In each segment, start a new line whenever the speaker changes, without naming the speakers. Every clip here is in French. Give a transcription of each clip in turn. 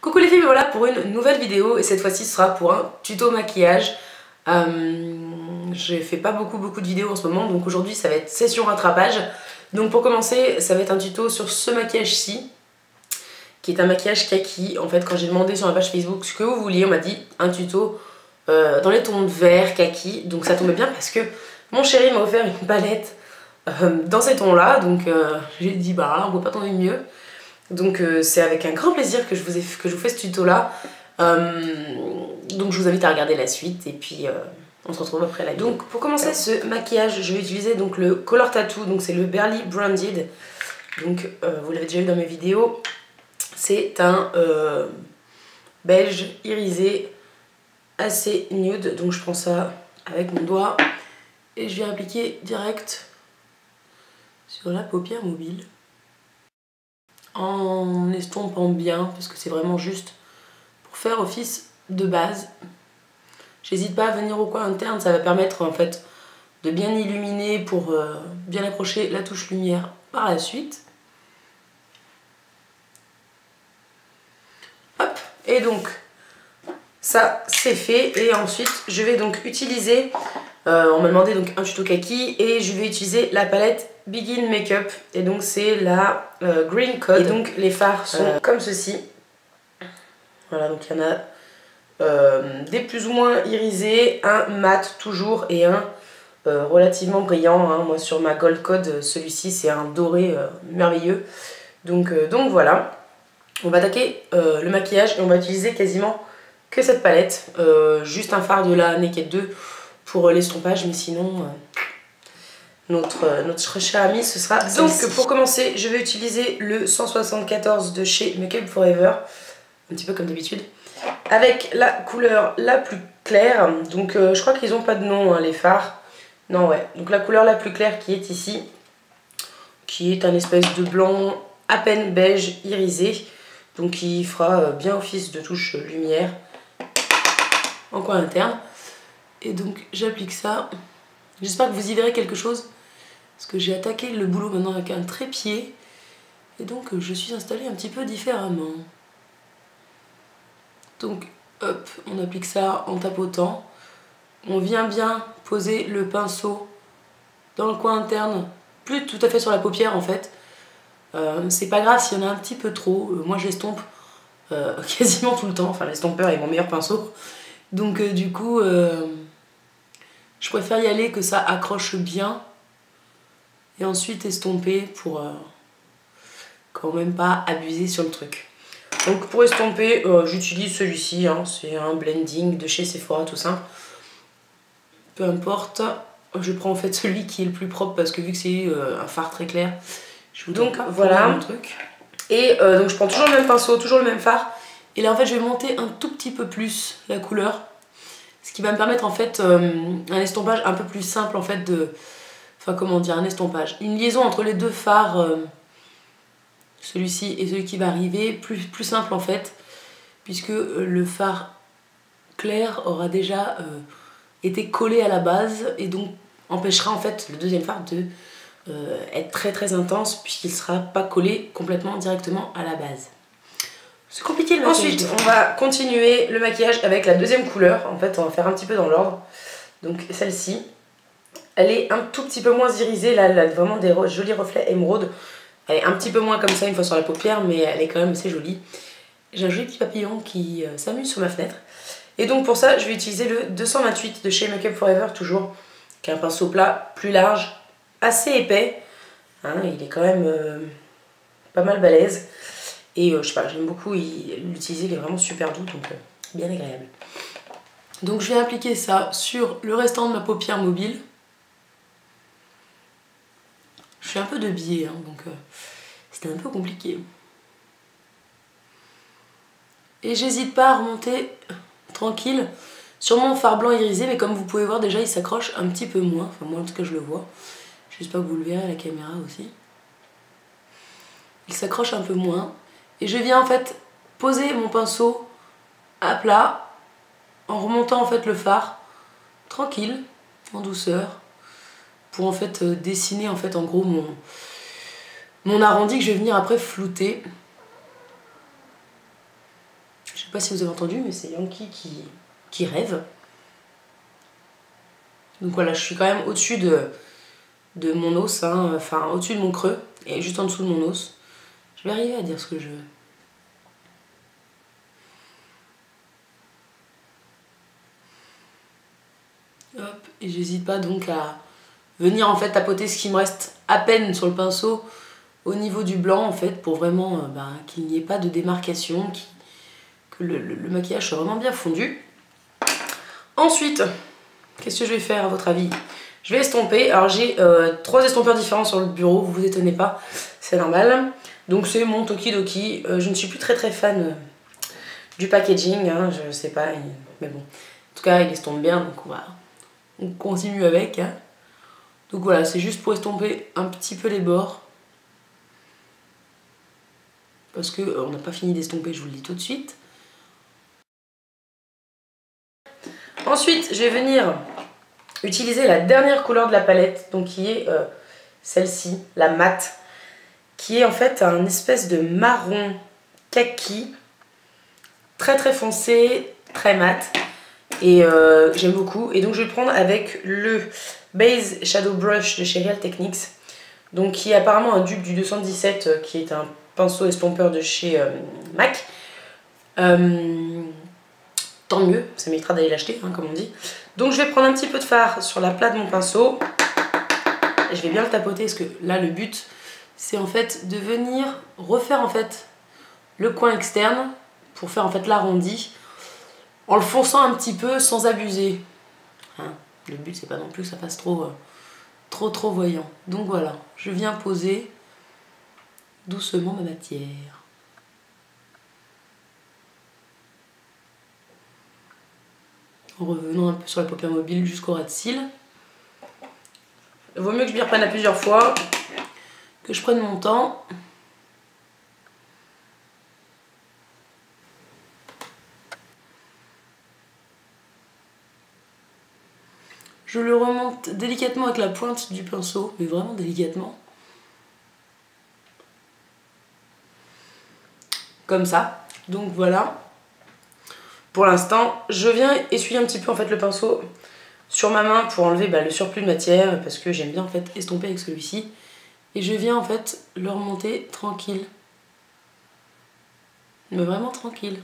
Coucou les filles, me voilà pour une nouvelle vidéo et cette fois-ci ce sera pour un tuto maquillage. Je fais pas beaucoup de vidéos en ce moment, donc aujourd'hui ça va être session rattrapage. Donc pour commencer, ça va être un tuto sur ce maquillage-ci, qui est un maquillage kaki. En fait, quand j'ai demandé sur ma page Facebook ce que vous vouliez, on m'a dit un tuto dans les tons de vert kaki. Donc ça tombait bien parce que mon chéri m'a offert une palette dans ces tons-là, donc j'ai dit bah on peut pas tomber mieux. Donc c'est avec un grand plaisir que je vous fais ce tuto là. Donc je vous invite à regarder la suite et puis on se retrouve après la vidéo. Donc pour commencer ce maquillage, je vais utiliser donc le Color Tattoo, donc c'est le Barely Branded. Donc vous l'avez déjà vu dans mes vidéos. C'est un beige irisé assez nude. Donc je prends ça avec mon doigt et je viens appliquer direct sur la paupière mobile. En estompant bien parce que c'est vraiment juste pour faire office de base. J'hésite pas à venir au coin interne, ça va permettre en fait de bien illuminer pour bien accrocher la touche lumière par la suite. Hop, et donc ça c'est fait et ensuite je vais donc utiliser, on m'a demandé donc un tuto kaki et je vais utiliser la palette Begin Makeup et donc c'est la Green Code et donc les fards sont comme ceci. Voilà, donc il y en a des plus ou moins irisés, un mat toujours et un relativement brillant, hein. Moi sur ma Gold Code, celui-ci c'est un doré merveilleux. Donc voilà, on va attaquer le maquillage et on va utiliser quasiment que cette palette. Juste un fard de la Naked 2 pour l'estompage, mais sinon notre cher ami ce sera donc pour commencer je vais utiliser le 174 de chez Make Up For Ever, un petit peu comme d'habitude, avec la couleur la plus claire. Donc je crois qu'ils n'ont pas de nom, hein, les fards. Non, ouais, donc la couleur la plus claire qui est ici, qui est un espèce de blanc à peine beige irisé, donc qui fera bien office de touche lumière en coin interne. Et donc j'applique ça. J'espère que vous y verrez quelque chose parce que j'ai attaqué le boulot maintenant avec un trépied et donc je suis installée un petit peu différemment. Donc hop, on applique ça en tapotant. On vient bien poser le pinceau dans le coin interne, plus tout à fait sur la paupière en fait. C'est pas grave s'il y en a un petit peu trop, moi je l'estompe quasiment tout le temps, enfin l'estompeur est mon meilleur pinceau. Donc du coup, je préfère y aller que ça accroche bien et ensuite estomper pour quand même pas abuser sur le truc. Donc pour estomper, j'utilise celui-ci, hein, c'est un blending de chez Sephora tout simple. Peu importe, je prends en fait celui qui est le plus propre parce que vu que c'est un fard très clair, je vous donc voilà mon truc. Et donc je prends toujours le même pinceau, toujours le même fard. Et là en fait je vais monter un tout petit peu plus la couleur. Ce qui va me permettre en fait un estompage un peu plus simple en fait de... Enfin comment dire, un estompage. Une liaison entre les deux fards, celui-ci et celui qui va arriver, plus simple en fait. Puisque le fard clair aura déjà été collé à la base et donc empêchera en fait le deuxième fard de être très intense puisqu'il ne sera pas collé complètement directement à la base. C'est compliqué le maquillage. Ensuite, on va continuer le maquillage avec la deuxième couleur. En fait, on va faire un petit peu dans l'ordre. Donc celle-ci, elle est un tout petit peu moins irisée. Là, elle a vraiment des jolis reflets émeraude. Elle est un petit peu moins comme ça une fois sur la paupière, mais elle est quand même assez jolie. J'ai un joli petit papillon qui s'amuse sur ma fenêtre. Et donc pour ça, je vais utiliser le 228 de chez Make Up For Ever, toujours, qui est un pinceau plat plus large, assez épais. Hein, il est quand même pas mal balèze. Et je sais pas, j'aime beaucoup l'utiliser, il est vraiment super doux, donc bien agréable. Donc je vais appliquer ça sur le restant de ma paupière mobile. Je fais un peu de biais, hein, donc c'était un peu compliqué. Et j'hésite pas à remonter tranquille sur mon fard blanc irisé, mais comme vous pouvez voir déjà il s'accroche un petit peu moins, enfin moi en tout cas je le vois. J'espère que vous le verrez à la caméra aussi. Il s'accroche un peu moins. Et je viens en fait poser mon pinceau à plat en remontant en fait le fard tranquille, en douceur, pour en fait dessiner en fait en gros mon arrondi que je vais venir après flouter. sais pas si vous avez entendu, mais c'est Yankee qui rêve. Donc voilà, je suis quand même au-dessus de mon os, hein, enfin au-dessus de mon creux et juste en dessous de mon os. Je vais arriver à dire ce que je veux. Hop, et j'hésite pas donc à venir en fait tapoter ce qui me reste à peine sur le pinceau au niveau du blanc en fait pour vraiment qu'il n'y ait pas de démarcation, que le maquillage soit vraiment bien fondu. Ensuite, qu'est-ce que je vais faire à votre avis? Je vais estomper. Alors j'ai 3 estompeurs différents sur le bureau, vous vous étonnez pas, c'est normal. Donc c'est mon Tokidoki. Je ne suis plus très fan du packaging, hein, je sais pas, mais bon. En tout cas, il estompe bien, donc on continue avec. Hein. Donc voilà, c'est juste pour estomper un petit peu les bords. Parce que on n'a pas fini d'estomper, je vous le dis tout de suite. Ensuite, je vais venir utiliser la dernière couleur de la palette, donc qui est celle-ci, la mate, qui est en fait un espèce de marron kaki, très très foncé, très mat, et j'aime beaucoup. Et donc je vais le prendre avec le Base Shadow Brush de chez Real Techniques, donc qui est apparemment un dupe du 217, qui est un pinceau estompeur de chez MAC. Tant mieux, ça m'évitera d'aller l'acheter, hein, comme on dit. Donc je vais prendre un petit peu de fard sur la plat de mon pinceau. Et je vais bien le tapoter parce que là le but c'est en fait de venir refaire en fait le coin externe pour faire en fait l'arrondi en le fonçant un petit peu sans abuser. Hein, le but c'est pas non plus que ça fasse trop voyant. Donc voilà, je viens poser doucement ma matière. En revenant un peu sur la paupière mobile jusqu'au ras de cils. Il vaut mieux que je m'y reprenne à plusieurs fois, que je prenne mon temps. Je le remonte délicatement avec la pointe du pinceau, mais vraiment délicatement. Comme ça. Donc voilà. Pour l'instant, je viens essuyer un petit peu en fait le pinceau sur ma main pour enlever le surplus de matière parce que j'aime bien en fait estomper avec celui-ci. Et je viens en fait le remonter tranquille. Mais vraiment tranquille.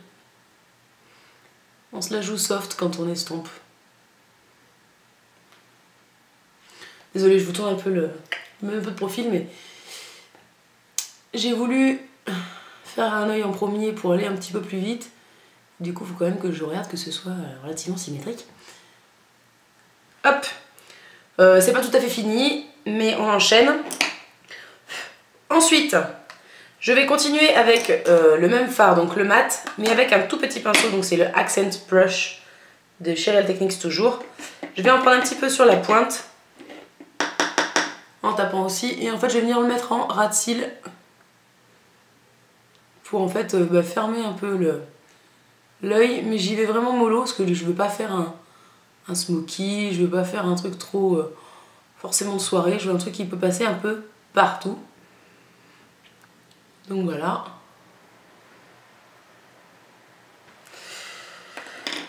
On se la joue soft quand on estompe. Désolée, je vous tourne un peu de profil, mais j'ai voulu faire un œil en premier pour aller un petit peu plus vite. Du coup, il faut quand même que je regarde que ce soit relativement symétrique. Hop, c'est pas tout à fait fini, mais on enchaîne. Ensuite, je vais continuer avec le même fard, donc le mat, mais avec un tout petit pinceau, donc c'est le Accent Brush de chez Real Techniques toujours. Je vais en prendre un petit peu sur la pointe, en tapant aussi, et en fait je vais venir le mettre en ras de cils pour en fait fermer un peu l'œil, mais j'y vais vraiment mollo parce que je veux pas faire un smoky, je veux pas faire un truc trop forcément de soirée, je veux un truc qui peut passer un peu partout. Donc voilà.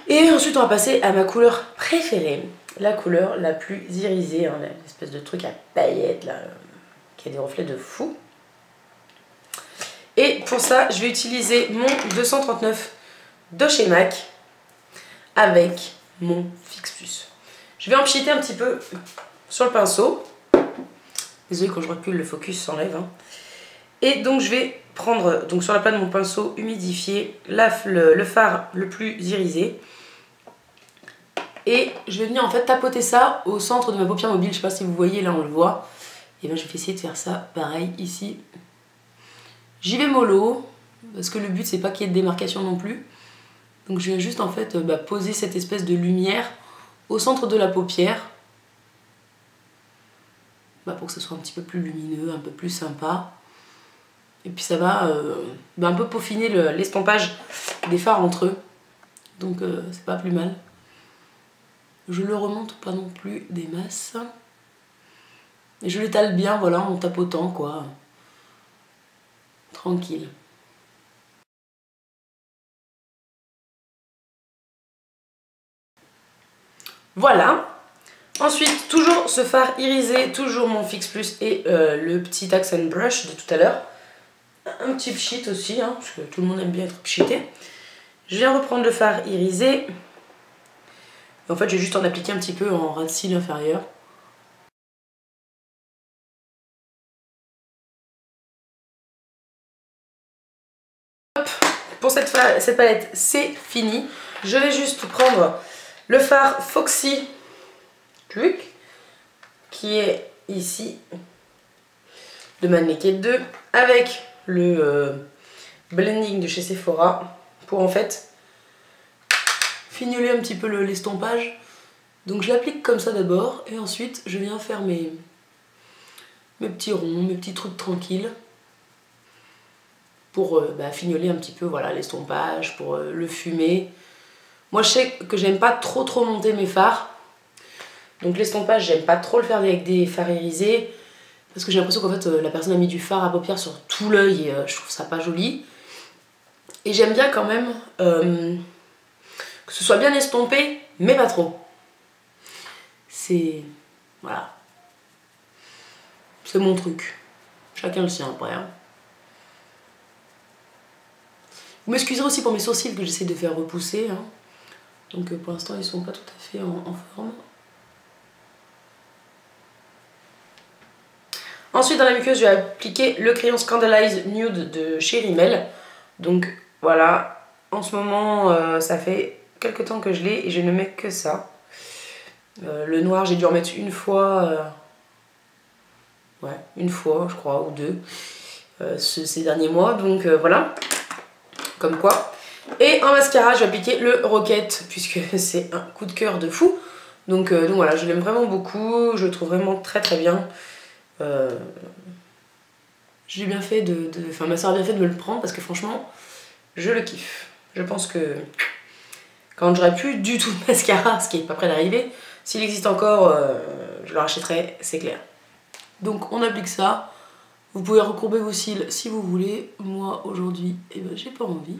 Et ensuite on va passer à ma couleur préférée, la couleur la plus irisée, hein, l'espèce de truc à paillettes là, qui a des reflets de fou. Et pour ça, je vais utiliser mon 239 de chez MAC avec mon Fix Plus. Je vais en pchiter un petit peu sur le pinceau. Désolée, quand je recule, le focus s'enlève. Hein. Et donc, je vais prendre donc, sur la plate de mon pinceau humidifié le fard le plus irisé. Et je vais venir en fait tapoter ça au centre de ma paupière mobile. Je sais pas si vous voyez, là on le voit. Et bien, je vais essayer de faire ça pareil ici. J'y vais mollo, parce que le but c'est pas qu'il y ait de démarcation non plus. Donc je viens juste en fait poser cette espèce de lumière au centre de la paupière. Pour que ce soit un petit peu plus lumineux, un peu plus sympa. Et puis ça va un peu peaufiner l'estompage des fards entre eux. Donc c'est pas plus mal. Je le remonte pas non plus des masses. Et je l'étale bien, voilà, en tapotant quoi. Tranquille. Voilà. Ensuite, toujours ce fard irisé, toujours mon Fix Plus et le petit accent brush de tout à l'heure. Un petit pchit aussi, hein, parce que tout le monde aime bien être pchité. Je viens reprendre le fard irisé. Et en fait, je vais juste en appliquer un petit peu en ras de cils inférieur. Hop, pour cette palette, c'est fini. Je vais juste prendre le fard Foxy Truc, qui est ici, de ma Naked 2, avec le blending de chez Sephora, pour en fait fignoler un petit peu l'estompage. Donc je l'applique comme ça d'abord, et ensuite je viens faire mes petits ronds, mes petits trucs tranquilles, pour fignoler un petit peu voilà, l'estompage, pour le fumer. Moi je sais que j'aime pas trop monter mes fards, donc l'estompage j'aime pas trop le faire avec des fards irisés, parce que j'ai l'impression qu'en fait la personne a mis du fard à paupières sur tout l'œil, et je trouve ça pas joli. Et j'aime bien quand même que ce soit bien estompé, mais pas trop. C'est... voilà. C'est mon truc. Chacun le sien après. Hein. Vous m'excuserez aussi pour mes sourcils que j'essaie de faire repousser. Hein. Donc pour l'instant ils sont pas tout à fait en forme. Ensuite dans la muqueuse je vais appliquer le crayon Scandalize Nude de chez Rimmel. Donc voilà, en ce moment ça fait quelques temps que je l'ai et je ne mets que ça. Le noir j'ai dû en mettre une fois, ouais une fois je crois ou deux ces derniers mois, donc voilà, comme quoi. Et en mascara je vais appliquer le Rocket puisque c'est un coup de cœur de fou, donc voilà, je l'aime vraiment beaucoup, je le trouve vraiment très bien. J'ai bien fait enfin ma soeur a bien fait de me le prendre parce que franchement je le kiffe. Je pense que quand j'aurai plus du tout de mascara, ce qui est pas près d'arriver, s'il existe encore je le rachèterai, c'est clair. Donc on applique ça, vous pouvez recourber vos cils si vous voulez. Moi aujourd'hui j'ai pas envie.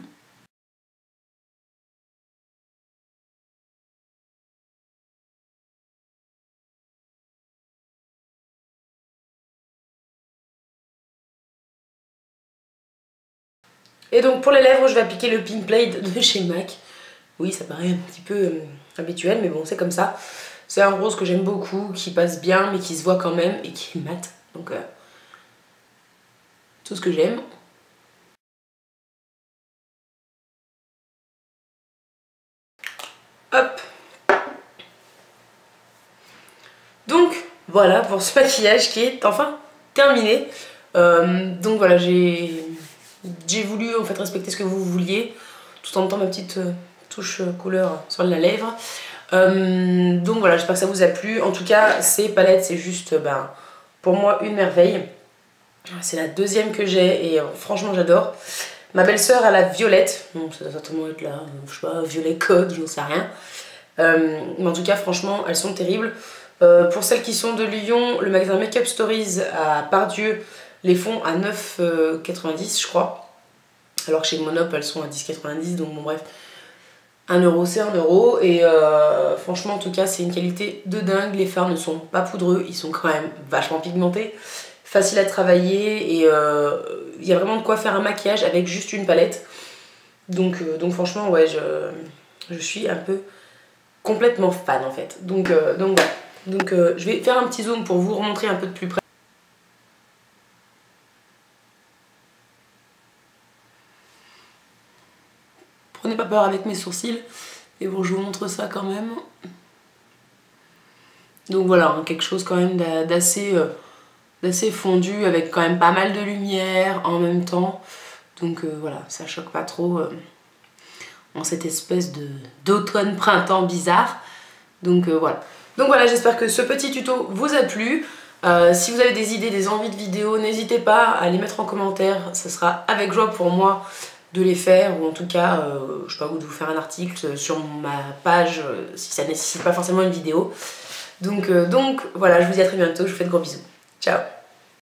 Et donc pour les lèvres je vais appliquer le Pink Blade de chez MAC. Oui ça paraît un petit peu habituel mais bon c'est comme ça. C'est un rose que j'aime beaucoup, qui passe bien mais qui se voit quand même et qui est mat. Donc tout ce que j'aime. Hop. Donc voilà pour ce maquillage qui est enfin terminé. Donc voilà, j'ai voulu en fait respecter ce que vous vouliez tout en mettant ma petite touche couleur sur la lèvre. Donc voilà, j'espère que ça vous a plu. En tout cas ces palettes c'est juste pour moi une merveille. C'est la deuxième que j'ai et franchement j'adore. Ma belle-sœur a la violette, donc ça doit certainement être là, je sais pas, violet code, j'en sais rien. Mais en tout cas franchement elles sont terribles. Pour celles qui sont de Lyon, le magasin Make Up Stories à Pardieu les font à 9,90 je crois. Alors que chez Monop elles sont à 10,90, donc bon bref. 1 euro c'est 1 euro et franchement en tout cas c'est une qualité de dingue. Les fards ne sont pas poudreux, ils sont quand même vachement pigmentés, facile à travailler et il y a vraiment de quoi faire un maquillage avec juste une palette. Donc franchement ouais je suis un peu complètement fan en fait. Donc voilà. Donc je vais faire un petit zoom pour vous remontrer un peu de plus près. Prenez pas peur avec mes sourcils. Et bon je vous montre ça quand même. Donc voilà, hein, quelque chose quand même d'assez fondu avec quand même pas mal de lumière en même temps. Donc voilà, ça choque pas trop en cette espèce d'automne-printemps bizarre. Donc voilà. Donc voilà, j'espère que ce petit tuto vous a plu. Si vous avez des idées, des envies de vidéos, n'hésitez pas à les mettre en commentaire. Ça sera avec joie pour moi de les faire, ou en tout cas, je sais pas, ou de vous faire un article sur ma page si ça nécessite pas forcément une vidéo. Donc voilà, je vous dis à très bientôt, je vous fais de gros bisous. Ciao!